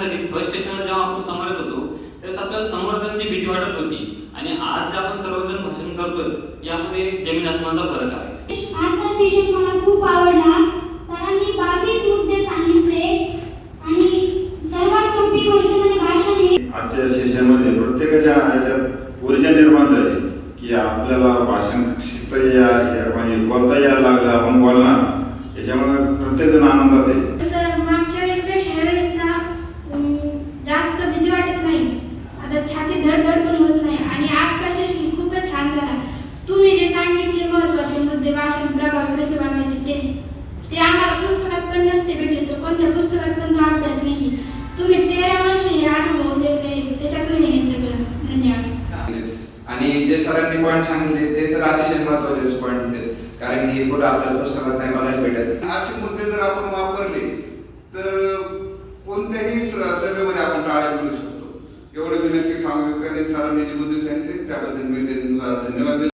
करण्यासाठी फर्स्ट सेशनला जेव्हा आपण समोर येत होतो त्यावेळेस आपल्याला संवर्धनाची भीती वाटत होती आणि आज जे आपण सर्वजण भाषण करतोय यामध्ये जमीन आसमानाचा फरक आहे. आजचा सेशन मला खूप आवडला. सरांनी 22 मुद्दे सांगितले आणि सर्वात सोपी गोष्ट म्हणजे भाषण हे. आजच्या सेशनमध्ये प्रत्येकाच्या ह्याच्यात ऊर्जा निर्माण झाली की आपल्याला भाषण शिकता म्हणजे बोलता यायला लागलं, आपण बोलणार याच्यामुळे प्रत्येकजण आनंदात आहे. सर मागच्या वेळेसपेक्षा ह्यावेळेस ना जास्त भीती वाटत नाही, आता छाती धडधड पण होत नाही आणि आजचा सेशन खूपच छान झाला. तुम्ही जे सांगितले महत्त्वाचे मुद्दे भाषण प्रभावी कसे बनवायचे ते आम्हाला पुस्तकात पण नसते भेटले सर, कोणत्या पुस्तकात पण तो अभ्यास नाही. तुम्ही 13 वर्ष हे अनुभवलेले त्याच्यातून हे सगळं. धन्यवाद. आणि जे सरांनी पॉईंट सांगितले ते तर अतिशय महत्त्वाचेच पॉईंट आहेत, कारण की हे पुढे आपल्याला पुस्तकात नाही बघायला भेटत. असे मुद्दे जर आपण वापरले तर कोणत्याही सभेमध्ये आपण टाळ्या करू शकतो. एवढं मी नक्की सांगू. सरांनी जे मुद्दे सांगितले त्याबद्दल मी त्यांना धन्यवाद.